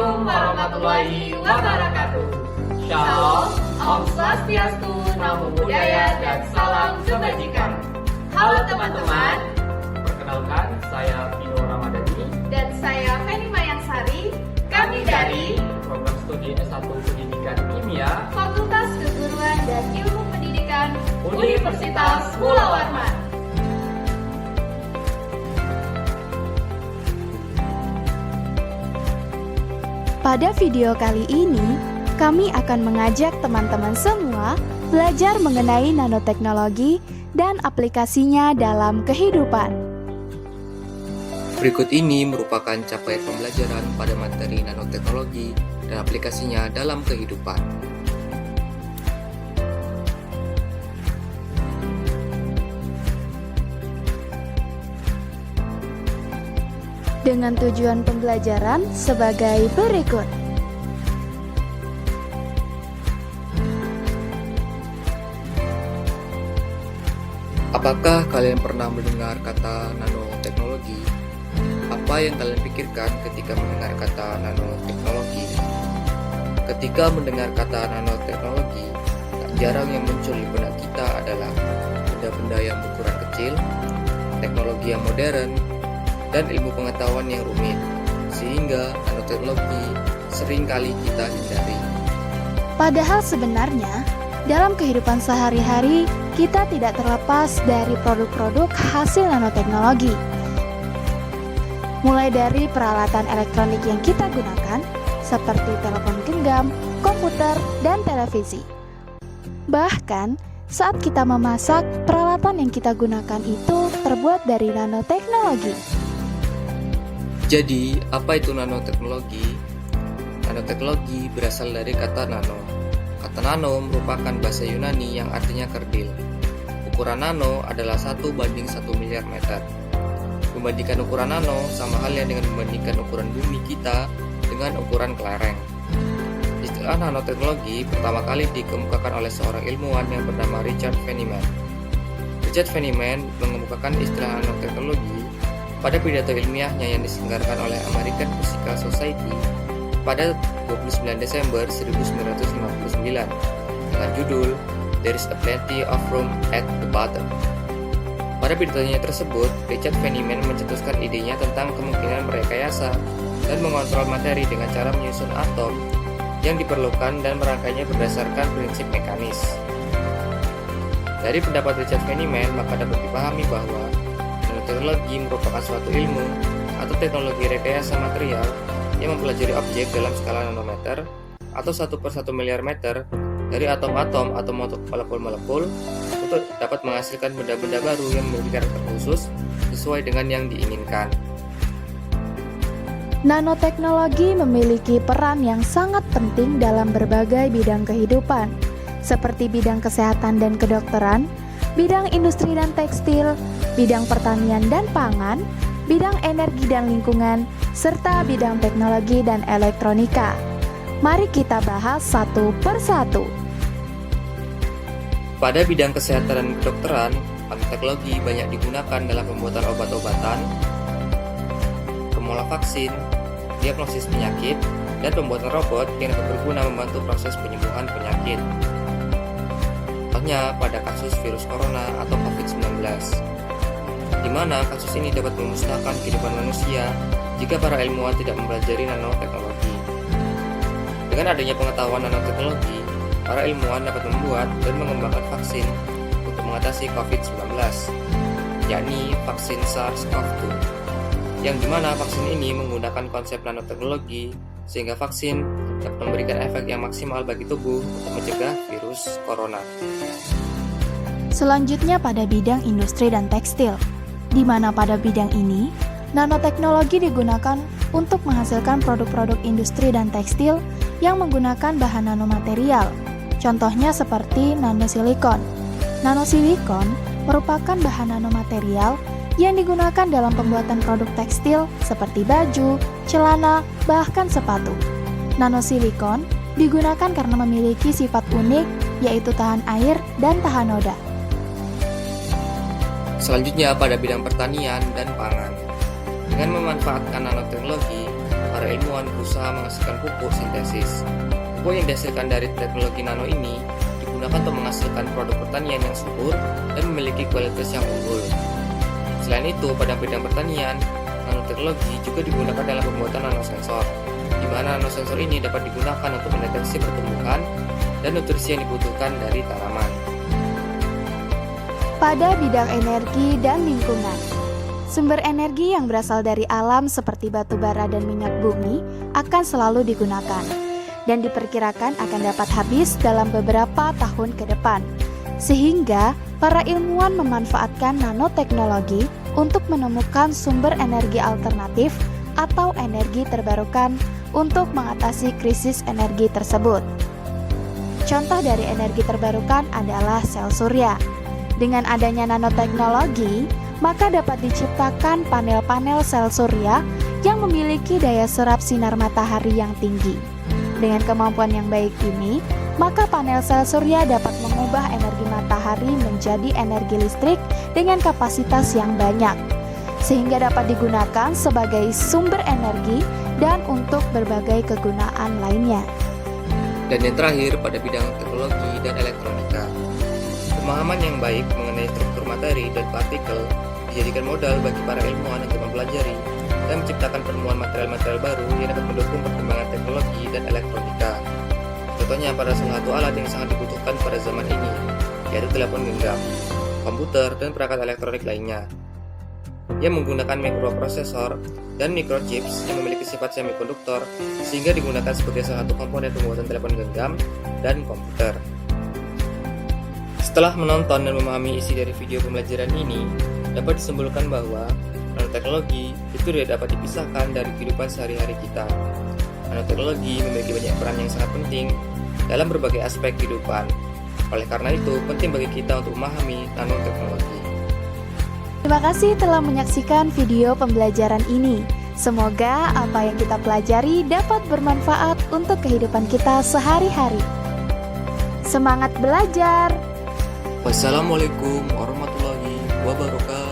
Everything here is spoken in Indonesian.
Assalamualaikum warahmatullahi wabarakatuh. Shalom, Om Swastiastu, Namo Buddhaya, dan salam kebajikan. Halo teman-teman. Perkenalkan, saya Pino Ramadhani. Dan saya Feni Mayansari. Kami dari Program Studi S1 Pendidikan Kimia, Fakultas Keguruan dan Ilmu Pendidikan Universitas Pulau Warman. Pada video kali ini, kami akan mengajak teman-teman semua belajar mengenai nanoteknologi dan aplikasinya dalam kehidupan. Berikut ini merupakan capaian pembelajaran pada materi nanoteknologi dan aplikasinya dalam kehidupan. Dengan tujuan pembelajaran sebagai berikut. Apakah kalian pernah mendengar kata nanoteknologi? Apa yang kalian pikirkan ketika mendengar kata nanoteknologi? Ketika mendengar kata nanoteknologi, tak jarang yang muncul di benak kita adalah benda-benda yang berukuran kecil, teknologi yang modern, dan ilmu pengetahuan yang rumit, sehingga nanoteknologi seringkali kita hindari. Padahal sebenarnya, dalam kehidupan sehari-hari, kita tidak terlepas dari produk-produk hasil nanoteknologi. Mulai dari peralatan elektronik yang kita gunakan, seperti telepon genggam, komputer, dan televisi. Bahkan, saat kita memasak, peralatan yang kita gunakan itu terbuat dari nanoteknologi. Jadi, apa itu nanoteknologi? Nanoteknologi berasal dari kata nano. Kata nano merupakan bahasa Yunani yang artinya kerdil. Ukuran nano adalah 1/1 miliar meter. Membandingkan ukuran nano sama halnya dengan membandingkan ukuran bumi kita dengan ukuran kelereng. Istilah nanoteknologi pertama kali dikemukakan oleh seorang ilmuwan yang bernama Richard Feynman. Richard Feynman mengemukakan istilah nanoteknologi pada pidato ilmiahnya yang diselenggarakan oleh American Physical Society pada 29 Desember 1959 dengan judul There is a plenty of room at the bottom. Pada pidatonya tersebut, Richard Feynman mencetuskan idenya tentang kemungkinan merekayasa dan mengontrol materi dengan cara menyusun atom yang diperlukan dan merangkainya berdasarkan prinsip mekanis. Dari pendapat Richard Feynman, maka dapat dipahami bahwa nanoteknologi merupakan suatu ilmu atau teknologi rekayasa material yang mempelajari objek dalam skala nanometer atau 1/1 miliar meter dari atom-atom atau molekul-molekul untuk dapat menghasilkan benda-benda baru yang memiliki karakter khusus sesuai dengan yang diinginkan. Nanoteknologi memiliki peran yang sangat penting dalam berbagai bidang kehidupan, seperti bidang kesehatan dan kedokteran, bidang industri dan tekstil, bidang pertanian dan pangan, bidang energi dan lingkungan, serta bidang teknologi dan elektronika. Mari kita bahas satu persatu. Pada bidang kesehatan dan kedokteran, nanoteknologi banyak digunakan dalam pembuatan obat-obatan, formula vaksin, diagnosis penyakit, dan pembuatan robot yang dapat berguna membantu proses penyembuhan penyakit. Contohnya pada kasus virus corona atau COVID-19, di mana kasus ini dapat memusnahkan kehidupan manusia jika para ilmuwan tidak mempelajari nanoteknologi. Dengan adanya pengetahuan nanoteknologi, para ilmuwan dapat membuat dan mengembangkan vaksin untuk mengatasi COVID-19, yakni vaksin SARS-CoV-2, yang dimana vaksin ini menggunakan konsep nanoteknologi sehingga vaksin dapat memberikan efek yang maksimal bagi tubuh untuk mencegah virus corona. Selanjutnya pada bidang industri dan tekstil, di mana pada bidang ini, nanoteknologi digunakan untuk menghasilkan produk-produk industri dan tekstil yang menggunakan bahan nanomaterial. Contohnya seperti nanosilikon. Nanosilikon merupakan bahan nanomaterial yang digunakan dalam pembuatan produk tekstil seperti baju, celana, bahkan sepatu. Nanosilikon digunakan karena memiliki sifat unik, yaitu tahan air dan tahan noda. Selanjutnya pada bidang pertanian dan pangan. Dengan memanfaatkan nanoteknologi, para ilmuwan berusaha menghasilkan pupuk sintesis. Pupuk yang dihasilkan dari teknologi nano ini digunakan untuk menghasilkan produk pertanian yang subur dan memiliki kualitas yang unggul. Selain itu, pada bidang pertanian, nanoteknologi juga digunakan dalam pembuatan nanosensor, di mana nanosensor ini dapat digunakan untuk mendeteksi pertumbuhan dan nutrisi yang dibutuhkan dari tanaman. Pada bidang energi dan lingkungan, sumber energi yang berasal dari alam seperti batu bara dan minyak bumi akan selalu digunakan dan diperkirakan akan dapat habis dalam beberapa tahun ke depan. Sehingga para ilmuwan memanfaatkan nanoteknologi untuk menemukan sumber energi alternatif atau energi terbarukan untuk mengatasi krisis energi tersebut. Contoh dari energi terbarukan adalah sel surya. Dengan adanya nanoteknologi, maka dapat diciptakan panel-panel sel surya yang memiliki daya serap sinar matahari yang tinggi. Dengan kemampuan yang baik ini, maka panel sel surya dapat mengubah energi matahari menjadi energi listrik dengan kapasitas yang banyak, sehingga dapat digunakan sebagai sumber energi dan untuk berbagai kegunaan lainnya. Dan yang terakhir, pada bidang teknologi dan elektronika, pemahaman yang baik mengenai struktur materi dan partikel dijadikan modal bagi para ilmuwan untuk mempelajari dan menciptakan penemuan material-material baru yang dapat mendukung perkembangan teknologi dan elektronika. Contohnya pada salah satu alat yang sangat dibutuhkan pada zaman ini, yaitu telepon genggam, komputer, dan perangkat elektronik lainnya, yang menggunakan mikroprosesor dan microchips yang memiliki sifat semikonduktor, sehingga digunakan sebagai salah satu komponen pembuatan telepon genggam dan komputer. Setelah menonton dan memahami isi dari video pembelajaran ini, dapat disimpulkan bahwa nanoteknologi itu tidak dapat dipisahkan dari kehidupan sehari-hari kita. Nanoteknologi memiliki banyak peran yang sangat penting dalam berbagai aspek kehidupan. Oleh karena itu, penting bagi kita untuk memahami nanoteknologi. Terima kasih telah menyaksikan video pembelajaran ini. Semoga apa yang kita pelajari dapat bermanfaat untuk kehidupan kita sehari-hari. Semangat belajar! Wassalamualaikum warahmatullahi wabarakatuh.